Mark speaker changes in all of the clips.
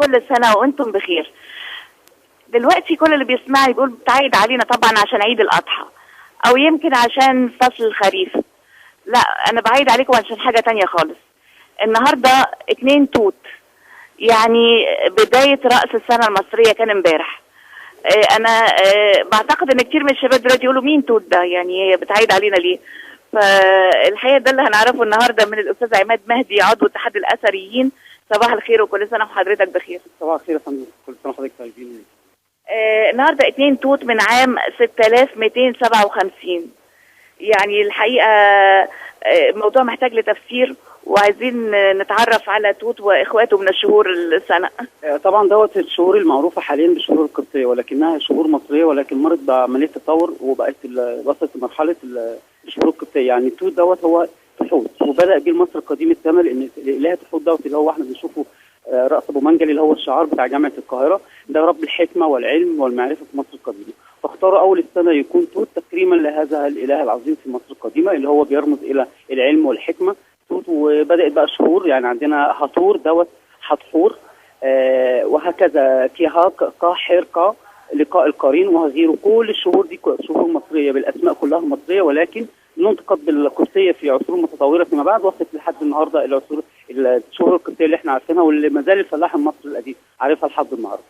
Speaker 1: كل سنة وانتم بخير. دلوقتي كل اللي بيسمع يقول بتعيد علينا طبعا عشان عيد الأضحى أو يمكن عشان فصل الخريف. لا، أنا بعيد عليكم عشان حاجة تانية خالص. النهاردة 2 توت، يعني بداية رأس السنة المصرية كان امبارح. أنا بعتقد إن كتير من الشباب دلوقتي يقولوا مين توت ده، يعني هي بتعيد علينا ليه؟ فالحقيقة ده اللي هنعرفه النهاردة من الأستاذ عماد مهدي عضو اتحاد الأثريين. صباح الخير وكل سنة وحضرتك بخير.
Speaker 2: صباح الخير يا فندم، كل سنة وحضرتك طيبين.
Speaker 1: النهارده 2 توت من عام 6257. يعني الحقيقة الموضوع محتاج لتفسير، وعايزين نتعرف على توت واخواته من الشهور السنة.
Speaker 2: طبعا دوت الشهور المعروفة حاليا بالشهور القبطية، ولكنها شهور مصرية، ولكن مرت بعملية تطور وبقت وصلت لمرحلة الشهور القبطية. يعني التوت دوت هو تحوت، وبدأ بيه المصري القديم الثمل ان اله تحوت دوت اللي هو احنا بنشوفه رأس ابو منجل اللي هو الشعار بتاع جامعة القاهرة، ده رب الحكمة والعلم والمعرفة في مصر القديمة. فاختاروا اول السنة يكون توت تكريما لهذا الاله العظيم في مصر القديمة اللي هو بيرمز الى العلم والحكمة توت. وبدأت بقى شهور، يعني عندنا هطور دوت حتحور، وهكذا كيهاك قاحر لقاء القرين وهغيره. كل الشهور دي شهور مصرية بالاسماء كلها مصرية، ولكن ننطقت بالقبطية في عصور متطورة فيما بعد، وصلت لحد النهارده العصور الشهور القبطية اللي احنا عارفينها واللي ما زال الفلاح المصري القديم عارفها لحد النهارده.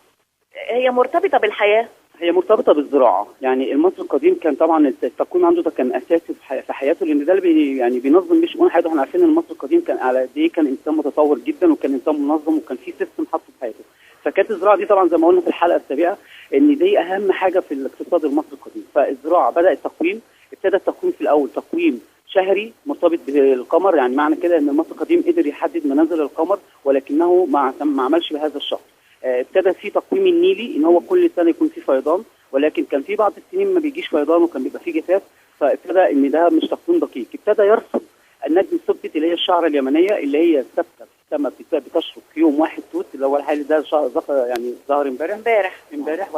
Speaker 1: هي مرتبطة بالحياة؟
Speaker 2: هي مرتبطة بالزراعة. يعني المصري القديم كان طبعا التقويم عنده ده كان اساسي في حياته، لان ده اللي يعني بينظم بيه شؤون حياته. احنا عارفين ان المصري القديم كان على قد ايه كان انسان متطور جدا، وكان انسان منظم، وكان في سيستم حاطه في حياته. فكانت الزراعة دي طبعا زي ما قلنا في الحلقة السابقة ان دي اهم حاجة في الاقتصاد المصري القديم. فالزراعة بدأ التقويم، ابتدى التقويم في الاول تقويم شهري مرتبط بالقمر. يعني معنى كده ان المصري القديم قدر يحدد منازل القمر، ولكنه ما عملش بهذا الشهر. ابتدى في تقويم النيلي ان هو كل سنه يكون في فيضان، ولكن كان في بعض السنين ما بيجيش فيضان وكان بيبقى فيه جفاف، فابتدى ان ده مش تقويم دقيق. ابتدى يرصد النجم الثبت اللي هي الشعره اليمنيه اللي هي ثابته في السماء بتشرق يوم 1 توت اللي هو الحالي ده يعني ظهر امبارح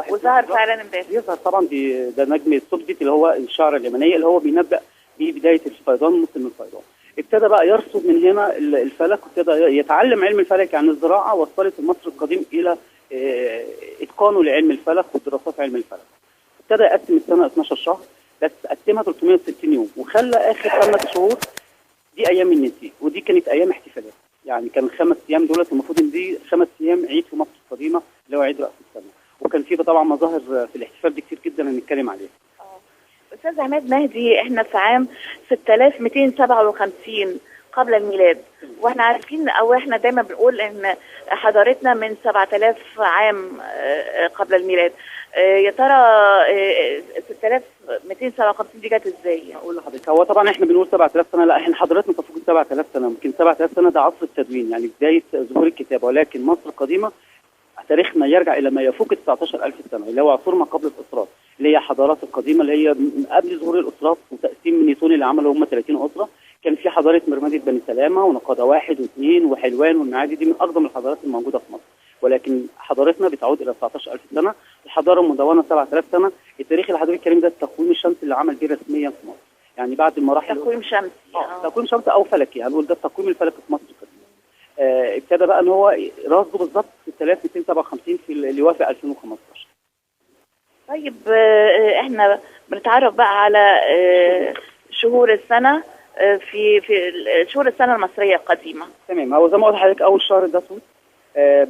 Speaker 1: وظهر فعلا امبارح.
Speaker 2: يظهر طبعا ده نجم الثبت اللي هو الشعره اليمنيه اللي هو بينبأ ببدايه الفيضان، موسم الفيضان. ابتدى بقى يرصد من هنا الفلك، وابتدى يتعلم علم الفلك. يعني الزراعه وصلت المصري القديم الى اتقانه لعلم الفلك والدراسات علم الفلك. ابتدى يقسم السنه 12 شهر، بس قسمها 360 يوم، وخلى اخر 5 شهور دي ايام النسيء، ودي كانت ايام احتفالات. يعني كان 5 ايام دولت المفروض ان دي 5 ايام عيد في مصر القديمه اللي هو عيد راس السنه، وكان في طبعا مظاهر في الاحتفال دي كتير جدا هنتكلم عليها.
Speaker 1: أستاذ عماد مهدي، احنا في عام 6257 قبل الميلاد، واحنا عارفين او احنا دايما بنقول ان حضارتنا من 7000 عام قبل الميلاد. يا ترى 6257 دي جت ازاي؟
Speaker 2: اقول لحضرتك، هو طبعا احنا بنقول 7000 سنه، لا احنا حضارتنا تفوق 7000 سنه. ممكن 7000 سنه ده عصر التدوين، يعني بدايه ظهور الكتابه، ولكن مصر القديمه تاريخنا يرجع الى ما يفوق 19000 سنه اللي هو عصور ما قبل الاسرات، اللي هي حضارات القديمه اللي هي قبل ظهور الاسرات وتقسيم نيوتن اللي عملوا هم 30 اسره. كان في حضاره مرمدة بني سلامه ونقاده 1 و2 وحلوان والمعادي، دي من اقدم الحضارات الموجوده في مصر. ولكن حضارتنا بتعود الى 19000 سنه، الحضاره المدونه 7000 سنه. التاريخ الحضاري الكريم ده التقويم الشمسي اللي عمل بيه رسميا في مصر، يعني بعد المراحل
Speaker 1: تقويم شمسي.
Speaker 2: تقويم شمسي او فلكي، هنقول ده التقويم الفلكي في مصر القديمه. ابتدى بقى ان هو رصده بالظبط 6257 في اللي يوافق 2015.
Speaker 1: طيب احنا بنتعرف بقى على شهور السنه في شهور السنه المصريه القديمه.
Speaker 2: تمام. هو زي ما قلت لحضرتك اول شهر ده توت،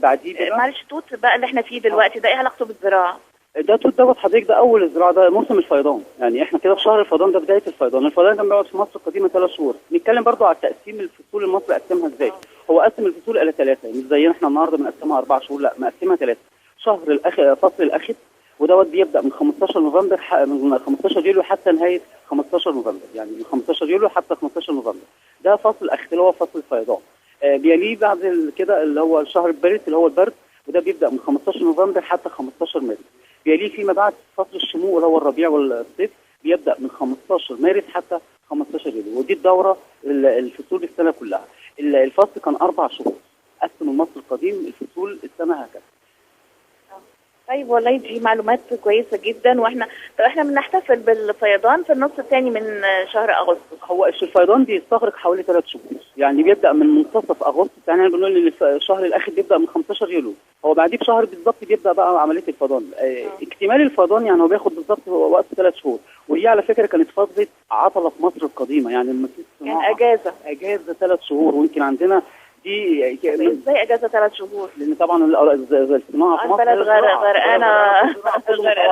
Speaker 2: بعديه
Speaker 1: معلش توت بقى اللي احنا فيه دلوقتي ده ايه علاقته بالزراعه؟
Speaker 2: ده توت دوت حضرتك ده اول الزراعه، ده موسم الفيضان. يعني احنا كده في شهر الفيضان، ده بدايه الفيضان. الفيضان كان بيقعد في مصر القديمه 3 شهور. نتكلم برضو على تقسيم الفصول المصري قسمها ازاي. هو قسم الفصول الى 3، مش زينا احنا النهارده بنقسمها 4 شهور، لا مقسمها 3. شهر فصل الاخت، ودوت بيبدا من 15 نوفمبر من 15 يوليو حتى نهايه 15 نوفمبر، يعني من 15 يوليو حتى 15 نوفمبر. ده فصل الاخت اللي هو فصل الفيضان. بيليه بعد كده اللي هو شهر البرد اللي هو البرد، وده بيبدا من 15 نوفمبر حتى 15 مارس. بيليه فيما بعد فصل الشموع اللي هو الربيع والصيف، بيبدا من 15 مارس حتى 15 يوليو، ودي الدوره الفصول السنه كلها. الفصل كان 4 شهور. قسم المصري القديم الفصول السنه هكذا.
Speaker 1: طيب والله دي معلومات كويسة جدا. احنا بنحتفل بالفيضان في النص الثاني من شهر اغسطس.
Speaker 2: هو الفيضان بيستغرق حوالي 3 شهور، يعني بيبدا من منتصف اغسطس، يعني بنقول ان الشهر الاخر بيبدا من 15 يوليو، هو بعديه بشهر بالظبط بيبدا بقى عمليه الفيضان. اكتمال الفيضان يعني هو بياخد بالظبط وقت 3 شهور، وهي على فكره كانت فتره عطله في مصر القديمه، يعني لما
Speaker 1: كان اجازه
Speaker 2: 3 شهور، ويمكن عندنا دي
Speaker 1: ازاي اجازه 3 شهور؟
Speaker 2: لان طبعا الصناعه في مصر
Speaker 1: البلد غرقانه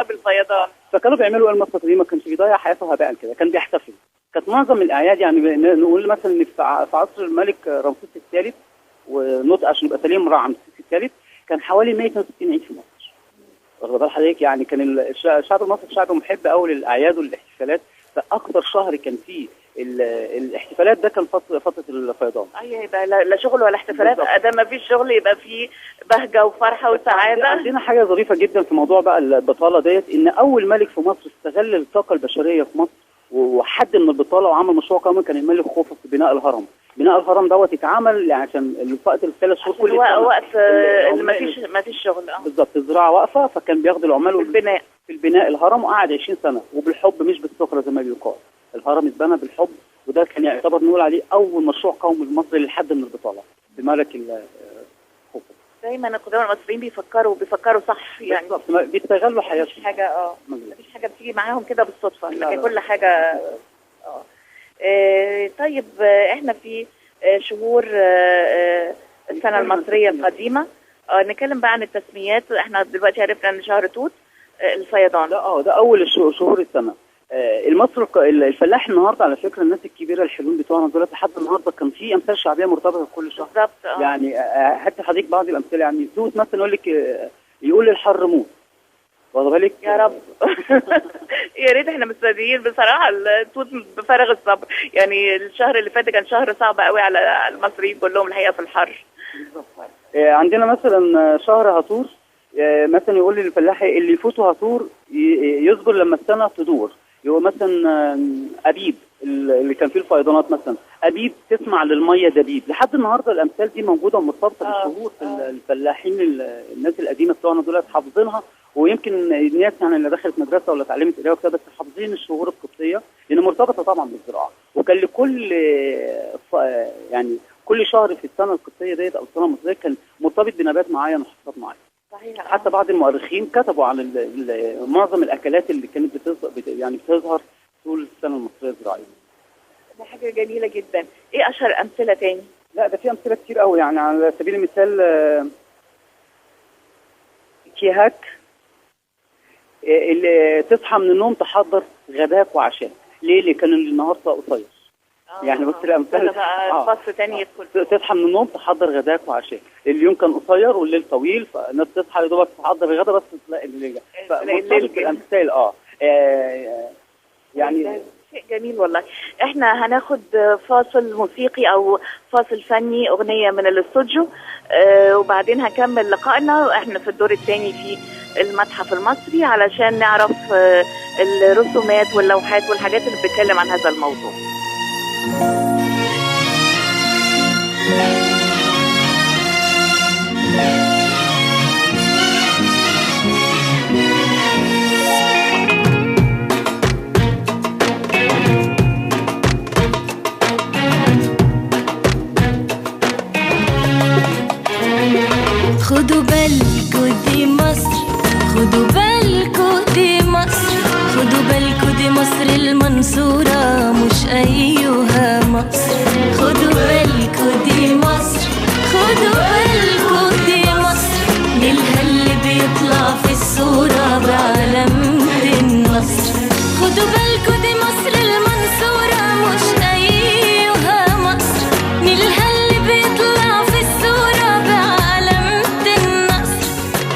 Speaker 1: بالفيضان،
Speaker 2: فكانوا بيعملوا ايه المصري دي، ما كانش بيضيع حياته هباء كده، كان بيحتفل. كانت معظم الاعياد يعني نقول مثلا ان في عصر الملك رمسيس الثالث، ونطق عشان يبقى سليم رمسيس الثالث، كان حوالي 162 عيد في مصر. واخد بال حضرتك؟ يعني كان الشعب المصري شعب محب قوي للاعياد والاحتفالات، فاكثر شهر كان فيه الاحتفالات ده كان فتره الفيضان.
Speaker 1: ايوه، يبقى لا شغل ولا احتفالات، ادام ما فيش شغل يبقى فيه بهجه وفرحه وسعاده.
Speaker 2: عندنا حاجه ظريفه جدا في موضوع بقى البطاله ديت، ان اول ملك في مصر استغل الطاقه البشريه في مصر وحد من البطاله وعمل مشروع قومي، كان الملك خوفو في بناء الهرم. بناء الهرم دوت اتعمل عشان وقت ال3 شهور كل
Speaker 1: وقت اللي ما فيش شغل.
Speaker 2: بالظبط، الزراعه واقفه، فكان بياخد العمال في البناء الهرم، وقعد 20 سنه وبالحب مش بالسخره زي ما بيقال. الهرم اتبنى بالحب، وده كان يعتبر نقول عليه اول مشروع قومي المصري للحد من البطاله بملك خوفو.
Speaker 1: دايما القدماء المصريين بيفكروا صح، يعني
Speaker 2: بيستغلوا حياتهم.
Speaker 1: مفيش حاجه بتيجي معاهم كده بالصدفه، لكن كل حاجه طيب احنا في شهور السنه المصريه القديمه. نتكلم بقى عن التسميات. احنا دلوقتي عرفنا ان شهر توت الفيضان
Speaker 2: ده اول شهور السنه. المصري الفلاح النهارده على فكره، الناس الكبيره الحلوين بتوعنا دول لحد النهارده كان في امثال شعبيه مرتبطه بكل شهر
Speaker 1: بالظبط.
Speaker 2: يعني حتى حضرتك بعض الامثله، يعني توت مثلا يقول لك يقول للحر موت، واخد بالك؟
Speaker 1: يا رب يا ريت احنا مستنيين بصراحه التوت بفارغ الصبر. يعني الشهر اللي فات كان شهر صعب قوي على المصريين كلهم الحقيقه في الحر.
Speaker 2: عندنا مثلا شهر هطور، مثلا يقول للفلاح اللي يفوته هطور يصبر لما السنه تدور. يقول مثلا ابيب اللي كان فيه الفيضانات، مثلا ابيب تسمع للميه دبيب. لحد النهارده الامثال دي موجوده ومرتبطه بالشهور. الفلاحين الناس القديمه بتوعنا دول حافظينها، ويمكن الناس يعني اللي دخلت مدرسه ولا اتعلمت قرايه وكده بس حافظين الشهور القبطيه لان مرتبطه طبعا بالزراعه. وكان لكل يعني كل شهر في السنه القبطيه ديت او السنه المصريه كان مرتبط بنبات معين وحصاد معين.
Speaker 1: صحيح.
Speaker 2: حتى بعض المؤرخين كتبوا عن معظم الاكلات اللي كانت بتظهر طول السنه المصريه الزراعيه.
Speaker 1: ده حاجه جميله جدا. ايه اشهر امثله تاني؟
Speaker 2: لا ده في امثله كتير قوي، يعني على سبيل المثال كيهاك، اللي تصحى من النوم تحضر غداك وعشاك. ليه؟ اللي كان النهار قصير. يعني بص الامثال
Speaker 1: بقى فصل تاني يدخل.
Speaker 2: تصحى من النوم تحضر غداك وعشاك. اليوم كان قصير والليل طويل، فالناس تصحى يا دوبك تحضر الغدا بس تلاقي الليل. الامثال يعني
Speaker 1: شيء جميل والله. احنا هناخد فاصل موسيقي او فاصل فني، اغنيه من الاستوديو، وبعدين هكمل لقائنا احنا في الدور الثاني في المتحف المصري علشان نعرف الرسومات واللوحات والحاجات اللي بتتكلم عن هذا الموضوع.
Speaker 3: خدوا بالكوا دي مصر، خدوا بالكوا دي مصر، خدوا بالكوا دي مصر المنصورة مش أيها مصر. خدوا بالكوا دي مصر، خدوا بالكوا دي مصر، نيلها اللي بيطلع في الصورة بعلامة النصر. خدوا بالكوا دي مصر المنصورة مش أيها مصر، نيلها اللي بيطلع في الصورة بعلامة النصر.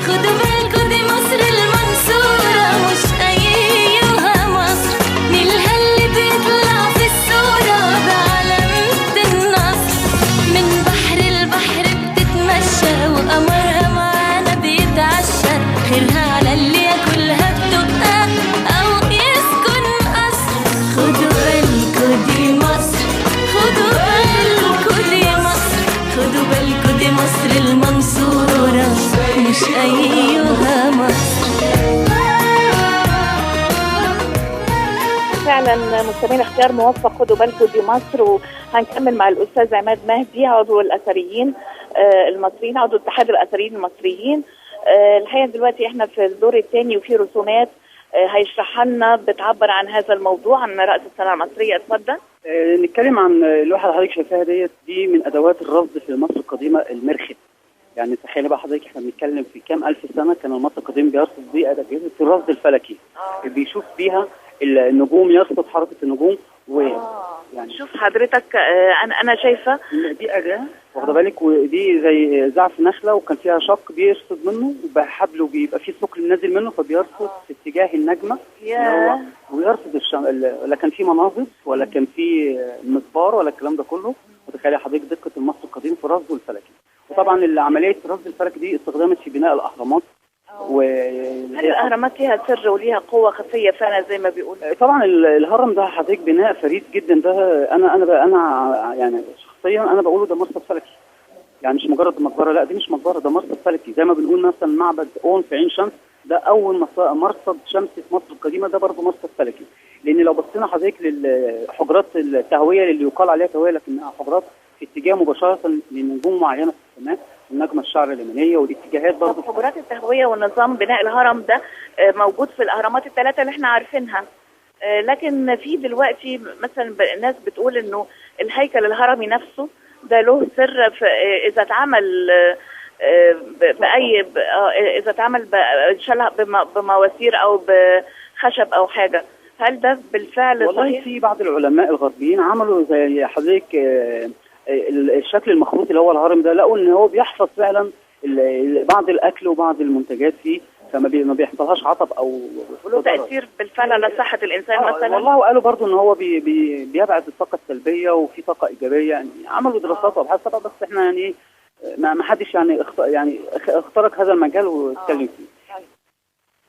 Speaker 3: خدوا بالكوا دي مصر المنصورة مش أيها مصر، نيلها اللي بيطلع في الصورة بعلامة النصر. من مش أيها مصر.
Speaker 1: فعلا مستمعين اختيار موفق، خدوا بالكم دي مصر. وهنكمل مع الأستاذ عماد مهدي عضو الأثريين المصريين، عضو اتحاد الأثريين المصريين. الحقيقة دلوقتي احنا في الدور الثاني وفي رسومات هيشرحها لنا بتعبر عن هذا الموضوع، عن رأس السنة المصرية. اتفضل.
Speaker 2: نتكلم عن اللوحة اللي حضرتك شايفاها دي من أدوات الرصد في مصر القديمة، المرخد. يعني تخيل بقى حضرتك احنا بنتكلم في كام ألف سنة كان المصري القديم بيرصد بيه أدوات في الرصد الفلكي. بيشوف بيها النجوم، يرصد حركة النجوم.
Speaker 1: يعني شوف حضرتك أنا شايفة
Speaker 2: دي أداة واخده بالك، ودي زي زعف نخلة وكان فيها شق بيرصد منه، وبحبله بيبقى فيه ثقل نازل منه فبيرصد في اتجاه النجمة. ويرصد لا كان فيه مناظر ولا كان فيه مدبار ولا الكلام ده كله. وتخيلي حضرتك دقة المصري القديم في رصده الفلكي. وطبعا عملية رصد الفلكي دي استخدمت في بناء الأهرامات.
Speaker 1: هل الأهرامات ليها سر وليها قوة خفية فعلا زي ما بيقول؟
Speaker 2: طبعا الهرم ده حضرتك بناء فريد جدا. ده أنا يعني شخصيا أنا بقوله ده مرصد فلكي. يعني مش مجرد مقبرة، لا دي مش مقبرة، ده مرصد فلكي. زي ما بنقول مثلا معبد أون في عين شمس، ده أول مرصد شمسي في مصر القديمة، ده برضه مرصد فلكي. لأن لو بصينا حضرتك للحجرات التهوية اللي يقال عليها تهوية لكنها حجرات في اتجاه مباشرة لنجوم معينة في السماء، النجمة الشعر اليمنية والاتجاهات برضه.
Speaker 1: حجرات التهوية ونظام بناء الهرم ده موجود في الأهرامات الثلاثة اللي احنا عارفينها. لكن في دلوقتي مثلا الناس بتقول انه الهيكل الهرمي نفسه ده له سر اذا اتعمل اذا اتعمل بمواسير او بخشب او حاجة. هل ده بالفعل
Speaker 2: والله
Speaker 1: صحيح؟
Speaker 2: في بعض العلماء الغربيين عملوا زي حضرتك الشكل المخروطي اللي هو الهرم ده، لقوا ان هو بيحفظ فعلا بعض الاكل وبعض المنتجات فيه، فما ما بيحصلهاش عطب او
Speaker 1: له تاثير بالفعل على صحه الانسان مثلا.
Speaker 2: والله وقالوا برضو ان هو بيبعد الطاقه السلبيه وفي طاقه ايجابيه. يعني عملوا دراسات وابحاث طبعا، بس احنا يعني ما حدش يعني اخترق هذا المجال واتكلم فيه.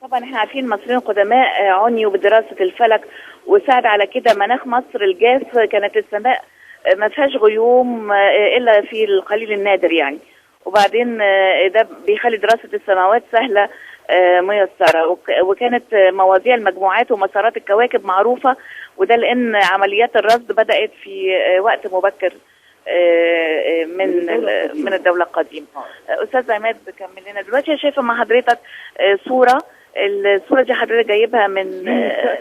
Speaker 1: طبعا احنا عارفين المصريين القدماء عنيوا بدراسه الفلك، وساعد على كده مناخ مصر الجاف. كانت السماء ما فيهاش غيوم الا في القليل النادر يعني. وبعدين ده بيخلي دراسه السماوات سهله ميسره. وكانت مواضيع المجموعات ومسارات الكواكب معروفه، وده لان عمليات الرصد بدات في وقت مبكر من الدوله القديمه. استاذ عماد كمل لنا دلوقتي. شايفه مع حضرتك صوره، الصوره دي حضرتك جايبها من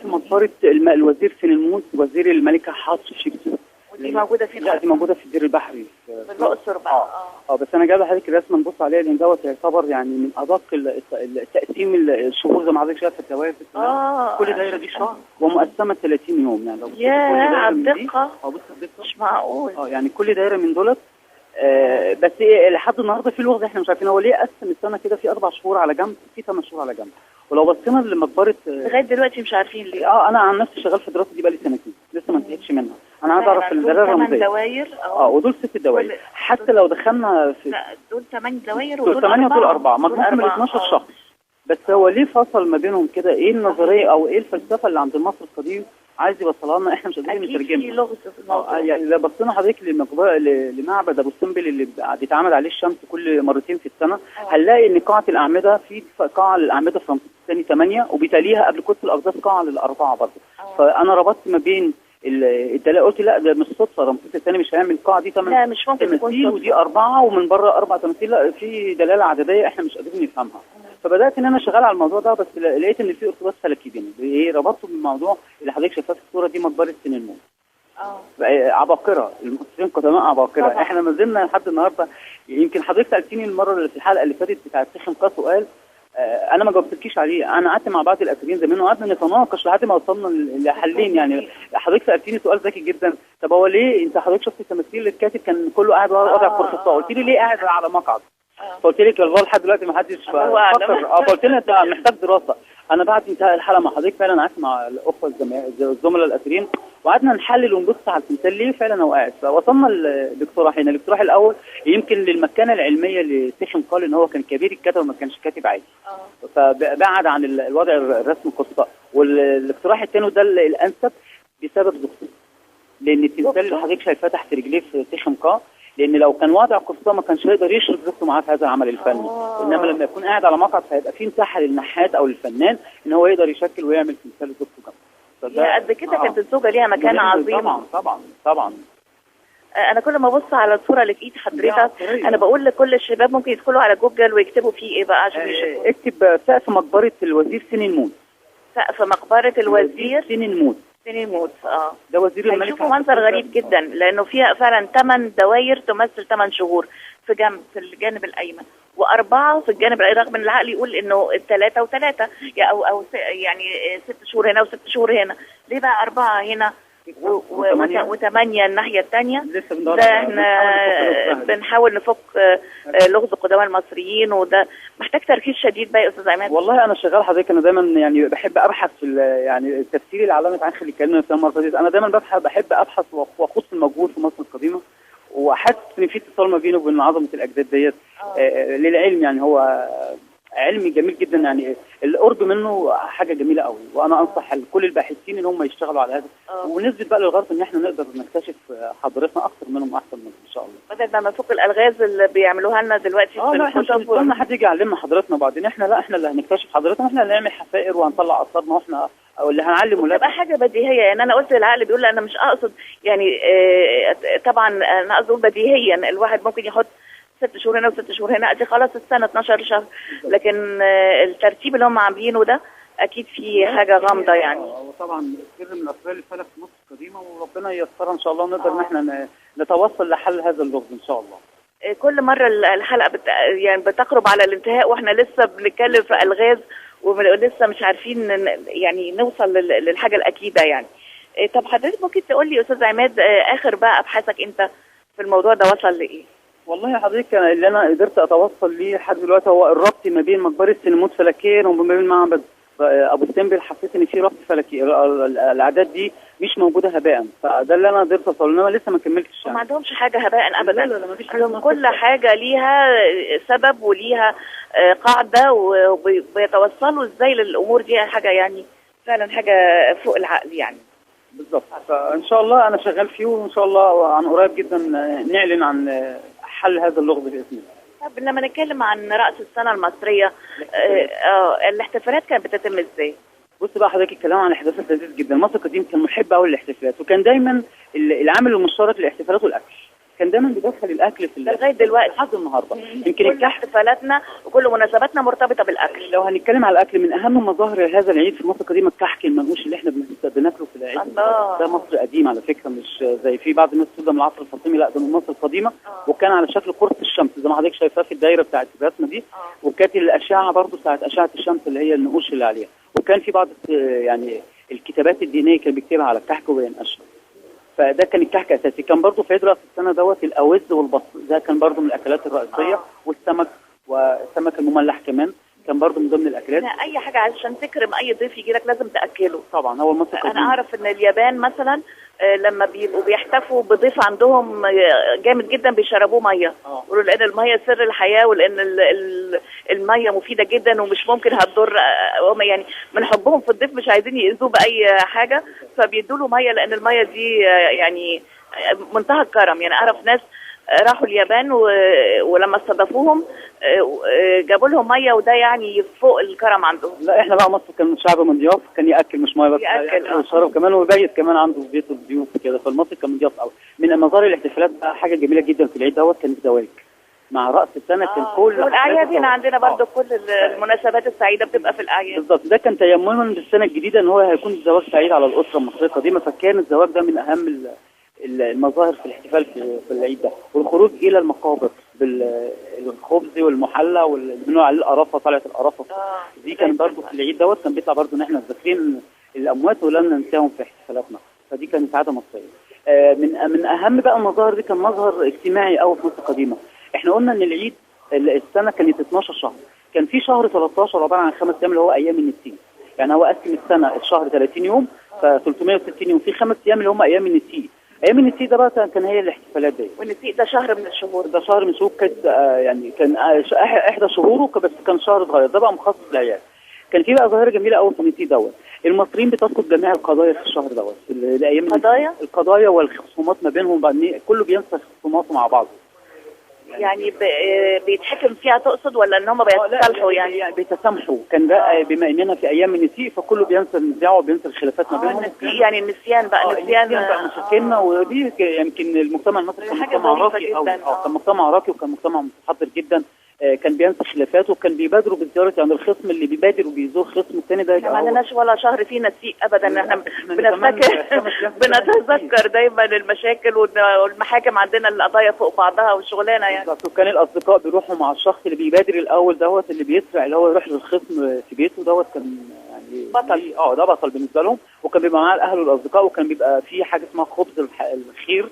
Speaker 2: مقبره الوزير سننموت، وزير الملكه حتشبسوت.
Speaker 1: ودي موجوده فين؟
Speaker 2: لا دي موجوده في الدير البحري
Speaker 1: في الاقصر بقى.
Speaker 2: بس انا جايب لحضرتك الرسمه نبص عليها، لان دوت يعتبر يعني من ادق التقسيم الشهور زي ما حضرتك شايف في الدوائر. كل دايره دي شهر ومقسمه 30 يوم. يعني لو
Speaker 1: يا الدقه
Speaker 2: بص الدقه
Speaker 1: مش معقول.
Speaker 2: يعني كل دايره من دولت بس لحد النهارده في لغز احنا مش عارفين هو ليه قسم السنه كده في 4 شهور على جنب، في 8 شهور على جنب. ولو بصينا لمقبره
Speaker 1: لغايه دلوقتي مش عارفين ليه.
Speaker 2: انا عن نفسي شغال في الدراسه دي بقالي سنتين لسه ما انتهيتش منها. انا عايز اعرف الدائره الرمزيه.
Speaker 1: 8 دواير
Speaker 2: ودول 6 دواير. حتى لو دخلنا في
Speaker 1: دول 8 دواير
Speaker 2: ودول 8 ودول 4 مجموع من 12 شهر. بس هو ليه فصل ما بينهم كده؟ ايه النظريه او ايه الفلسفه اللي عند المصري القديم عايز يوصلها لنا؟ احنا مش قادرين نترجمها.
Speaker 1: في لغز في الموضوع.
Speaker 2: يعني لو بصينا حضرتك لمعبد ابو سمبل اللي بيتعمل عليه الشمس كل مرتين في السنه، هنلاقي ان قاعه الاعمده في قاعه للاعمده في رمسيس الثاني 8 وبيتاليها قبل قدس الاقداس قاعه للاربعه برضه. فانا ربطت ما بين الدلاله، قلت لا ده مش صدفه، رمسيس الثاني مش هيعمل القاعه دي 8
Speaker 1: لا مش ممكن تكون
Speaker 2: ودي 4 ومن بره 4 تماثيل. لا في دلاله عدديه احنا مش قادرين نفهمها. فبدات ان انا شغال على الموضوع ده، بس لقيت ان في ارتباط فلكي بينه. ايه ربطته بالموضوع اللي حضرتك شايفاه في الصوره دي، مقبره سننموت. عباقره، المصريين قدماء عباقره. احنا ما زلنا لحد النهارده. يمكن حضرتك سالتيني المره في الحلقه اللي فاتت بتاعت سيخم قا سؤال انا ما جاوبتكيش عليه. انا قعدت مع بعض الاثريين زمان وقعدنا نتناقش لحد ما وصلنا لحلين. يعني حضرتك سالتيني سؤال ذكي جدا، طب هو ليه انت حضرتك شفت التماثيل الكاتب كان كله قاعد وضع كرسي؟ قلت لي ليه قاعد على مقعد؟ فقلت لك والله لحد دلوقتي ما حدش فكر. فقلت لي انت محتاج دراسه. انا بعد انتهاء الحلقه مع حضرتك فعلا قعدت مع الاخوه الزملاء الاثريين وقعدنا نحلل ونبص على التمثال ليه فعلا هو قاعد. فوصلنا لاقتراحين. الاقتراح الاول يمكن للمكانه العلميه لسيخم قال ان هو كان كبير الكتب وما كانش كاتب عادي، فبعد عن الوضع الرسم القصه. والاقتراح الثاني وده الانسب بسبب زوجته، لان التمثال اللي حضرتك شايفاه تحت رجليه في سيخم قا لان لو كان وضع قصه ما كانش هيقدر يشرك نفسه معاه في هذا العمل الفني. انما لما يكون قاعد على مقعد فهيبقى في مساحه للنحات او للفنان ان هو يقدر يشكل ويعمل تمثال زوجته جنبه.
Speaker 1: هي قد كده كانت الزوجه ليها مكان عظيم.
Speaker 2: طبعا طبعا طبعا.
Speaker 1: انا كل ما ابص على الصوره اللي في ايد حضرتك انا بقول لكل الشباب ممكن يدخلوا على جوجل ويكتبوا فيه ايه بقى عشان يشوفوا.
Speaker 2: اكتب سقف مقبره الوزير سنين موت.
Speaker 1: سقف مقبره الوزير
Speaker 2: سنين موت.
Speaker 1: سنين موت.
Speaker 2: ده وزير الملك.
Speaker 1: هيشوفوا منظر غريب جدا لانه فيها فعلا 8 دواير تمثل 8 شهور في الجانب الايمن، و4 في الجانب الايمن، رغم ان العقل يقول انه 3 و3 او يعني 6 شهور هنا و6 شهور هنا. ليه بقى 4 هنا و8 الناحيه الثانيه؟ ده احنا بنحاول نفك لغز القدماء المصريين، وده محتاج تركيز شديد بقى يا استاذ عماد.
Speaker 2: والله انا شغال حضرتك، انا دايما يعني بحب ابحث في يعني التفسير اللي علامه عنخ اللي اتكلمنا فيها المره دي. انا دايما بحب ابحث واخوض في الموجود في مصر القديمه، واحس ان في اتصال ما بينه وبين عظمه الاجداد ديت. للعلم يعني هو علم جميل جدا، يعني القرب منه حاجه جميله قوي، وانا انصح كل الباحثين ان هم يشتغلوا على هذا ونثبت بقى للغرب ان احنا نقدر نكتشف حضارتنا اكثر منهم احسن منهم ان شاء الله،
Speaker 1: بدل ما نفك الالغاز اللي بيعملوها لنا دلوقتي في
Speaker 2: لا احنا مش هنستنى حد يجي يعلمنا حضارتنا بعدين، احنا اللي هنكتشف حضارتنا، احنا اللي هنعمل حفائر وهنطلع اثارنا، واحنا او اللي هنعلم ولادنا.
Speaker 1: تبقى حاجه بديهيه. يعني انا قلت العقل بيقول انا مش اقصد يعني طبعا انا قصدي بديهيا الواحد ممكن يحط 6 شهور هنا و6 شهور هنا، ادي خلاص السنه 12 شهر، لكن الترتيب اللي هم عاملينه ده اكيد في حاجه غامضه يعني.
Speaker 2: وطبعا سر من اسرار الفلك في مصر القديمه، وربنا ييسرها ان شاء الله ونقدر ان احنا نتوصل لحل هذا اللغز ان شاء الله.
Speaker 1: كل مره الحلقه يعني بتقرب على الانتهاء واحنا لسه بنتكلم في الغاز ولسه مش عارفين يعني نوصل للحاجه الاكيده يعني. طب حضرتك ممكن تقول لي يا استاذ عماد اخر بقى ابحاثك انت في الموضوع ده وصل لايه؟
Speaker 2: والله يا حضرتك اللي انا قدرت اتوصل ليه لحد دلوقتي هو الربط ما بين مقبره سنموت فلكيا وما بين معبد ابو سمبل. حسيت ان في ربط فلكي، الاعداد دي مش موجوده هباء، فده اللي انا قدرت اوصل له، لسه ما كملتش يعني.
Speaker 1: ما عندهمش حاجه هباء ابدا.
Speaker 2: لا ما فيش
Speaker 1: حاجه، كل حاجه ليها سبب وليها قاعده، وبيتوصلوا ازاي للامور دي، حاجه يعني فعلا حاجه فوق العقل يعني.
Speaker 2: بالظبط. فان شاء الله انا شغال فيه، وان شاء الله عن قريب جدا نعلن عن حل هذا اللغز باذن الله.
Speaker 1: طب لما نتكلم عن رأس السنة المصرية، الاحتفالات كانت بتتم ازاي؟
Speaker 2: بص بقى حضرتك، الكلام عن الاحتفالات لذيذ جدا. مصر القديم كان محب قوي للاحتفالات، وكان دايما العامل المشترك للاحتفالات والاكل، كان دايما بيدخل الاكل في
Speaker 1: لغايه دلوقتي
Speaker 2: لحد النهارده. يمكن
Speaker 1: كل احتفالاتنا وكل مناسباتنا مرتبطه بالاكل.
Speaker 2: لو هنتكلم على الاكل، من اهم مظاهر هذا العيد في مصر القديمه الكحك المنقوش اللي احنا بناكله في العيد.
Speaker 1: الله.
Speaker 2: ده مصر قديم على فكره، مش زي في بعض الناس تقول من العصر الفاطمي، لا ده من مصر القديمه. وكان على شكل قرص الشمس زي ما حضرتك شايفاه في الدايره بتاعت الرسمه دي. وكانت الاشعه برضه بتاعت اشعه الشمس اللي هي النقوش اللي عليها. وكان في بعض يعني الكتابات الدينيه كان بيكتبها على الكحك وبينقشها. فده كان الكحك اساسي. كان برضه في عيد راس السنه دوت الاوز والبط، ده كان برضه من الاكلات الرئيسيه. والسمك، والسمك المملح كمان كان برضه من ضمن الاكلات.
Speaker 1: اي حاجه عشان تكرم اي ضيف يجي لك لازم تاكله.
Speaker 2: طبعا هو المصري.
Speaker 1: انا اعرف ان اليابان مثلا لما بيبقوا بيحتفوا بضيف عندهم جامد جدا بيشربوه ميه، يقولوا لان الميه سر الحياه، ولان الميه مفيده جدا ومش ممكن هتضر. يعني من حبهم في الضيف مش عايزين يأذوه باي حاجه، فبيدوا له ميه، لان الميه دي يعني منتهى الكرم. يعني اعرف ناس راحوا اليابان ولما استضافوهم جابوا لهم ميه، وده يعني فوق الكرم عندهم.
Speaker 2: لا احنا بقى مصر كان شعب مضياف، كان ياكل مش ميه بس،
Speaker 1: ياكل
Speaker 2: ويشرب كمان ويبيت كمان عنده في بيته الضيوف كده. فالمصري كان مضياف قوي. من مظاهر الاحتفالات بقى حاجه جميله جدا في العيد دوت كان الزواج مع راس السنه. كان كل
Speaker 1: والاعياد هنا عندنا برضه كل المناسبات السعيده بتبقى في الاعياد.
Speaker 2: بالظبط. ده كان تيمما بالسنه الجديده ان هو هيكون الزواج سعيد على الاسره المصريه القديمه. فكان الزواج ده من اهم المظاهر في الاحتفال في العيد ده. والخروج الى المقابر بالخبز والمحلى واللي بنقول عليه القرافه، طلعت القرافه دي كان برضه في العيد دوت. كان بيطلع برضه ان احنا ذاكرين الاموات ولم ننساهم في احتفالاتنا. فدي كانت عاده مصريه. من اهم بقى المظاهر دي كان مظهر اجتماعي قوي في مصر القديمه. احنا قلنا ان العيد السنه كانت 12 شهر، كان في شهر 13 عباره عن 5 ايام اللي هو ايام النسيم. يعني هو قسم السنه الشهر 30 يوم، ف 360 يوم، في 5 ايام اللي هم ايام النسيم. ايام النسيء ده بقى كان هي الاحتفالات دي.
Speaker 1: والنسيء ده شهر من الشهور.
Speaker 2: ده شهر من الشهور، كانت يعني كان احدى شهوره، بس كان شهر صغير. ده بقى مخصص للعيال. كان في بقى ظاهره جميله قوي في النسيء دوت. المصريين بتسقط جميع القضايا في الشهر دوت. الايام
Speaker 1: القضايا
Speaker 2: والخصومات ما بينهم، بعدين كله بينسى خصوماته مع بعضه.
Speaker 1: يعني بيتحكم فيها تقصد، ولا ان هم بيتصالحوا؟ يعني
Speaker 2: بيتسامحوا. كان بقى بما اننا في ايام النسيء فكله بينسى النزاع وبينسى الخلافات ما بينهم.
Speaker 1: يعني النسيان بقى،
Speaker 2: نسيان بقى مشاكلنا. ودي يمكن المجتمع المصري كان مجتمع راقي قوي، كان مجتمع راقي وكان مجتمع متحضر جدا. كان بينسى خلافاته وكان بيبادروا بالزياره. يعني الخصم اللي بيبادر وبيزور خصم الثاني ده
Speaker 1: ما عندناش ولا شهر فيه نسيء ابدا. احنا بنتذكر دايما المشاكل والمحاكم عندنا، القضايا فوق بعضها والشغلانه يعني.
Speaker 2: وكان الاصدقاء بيروحوا مع الشخص اللي بيبادر الاول دوت، اللي بيسرع، اللي هو يروح للخصم في بيته دوت. كان يعني
Speaker 1: بطل.
Speaker 2: ده بطل بالنسبه لهم. وكان بيبقى معاه الاهل والاصدقاء، وكان بيبقى في حاجه اسمها خبز الخير،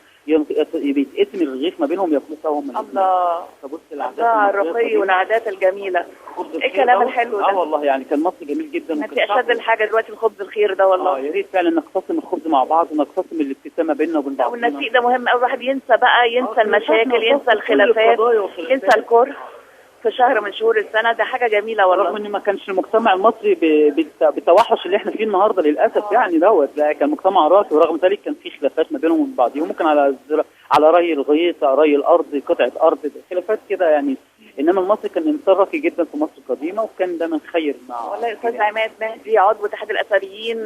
Speaker 2: بيتقسم الرغيف ما بينهم ياكلوا سوا.
Speaker 1: الله،
Speaker 2: فبص
Speaker 1: الله الرقي والعادات الجميله. ايه الكلام الحلو ده؟
Speaker 2: والله يعني كان مصر جميل جدا.
Speaker 1: ما في اشد الحاجه دلوقتي الخبز الخير ده والله.
Speaker 2: يا ريت فعلا نقتسم الخبز مع بعض ونقتسم الابتسامه بيننا وبين بعض.
Speaker 1: والنسيء ده مهم قوي، الواحد ينسى بقى، ينسى المشاكل، ينسى الخلافات، ينسى الكره في شهر من شهور السنه. ده حاجه جميله والله.
Speaker 2: رغم ان ما كانش المجتمع المصري بالتوحش اللي احنا فيه النهارده للاسف يعني دوت. لا، كان مجتمع راقي، ورغم ذلك كان في خلافات ما بينهم وبين بعضهم، ممكن على ري الغيط، ري الارض، قطعه ارض، خلافات كده يعني. انما المصري كان انسان راقي جدا في مصر القديمه، وكان دايما خير مع.
Speaker 1: والله استاذ عماد مهدي عضو اتحاد الاثريين،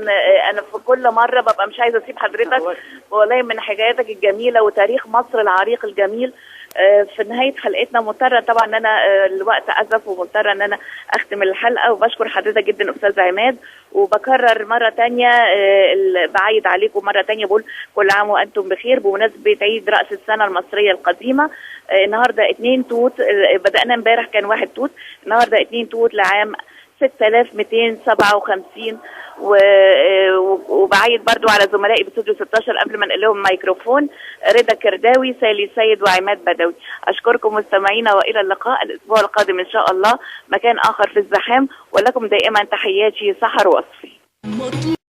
Speaker 1: انا في كل مره ببقى مش عايزه اسيب حضرتك والله من حكاياتك الجميله وتاريخ مصر العريق الجميل. في نهايه حلقتنا مضطره طبعا ان انا الوقت اسف، ومضطره ان انا اختم الحلقه، وبشكر حضرتك جدا استاذ عماد. وبكرر مره ثانيه، بعيد عليكم مره ثانيه، بقول كل عام وانتم بخير بمناسبه عيد راس السنه المصريه القديمه. النهارده 2 توت، بدانا امبارح كان 1 توت، النهارده 2 توت لعام 6257. وبعيد برضو على زملائي باستوديو 16 قبل ما انقل لهم ميكروفون، رضا كرداوي، سالي سيد، وعماد بدوي. اشكركم مستمعينا، والى اللقاء الاسبوع القادم ان شاء الله، مكان اخر في الزحام، ولكم دائما تحياتي سحر وصفي.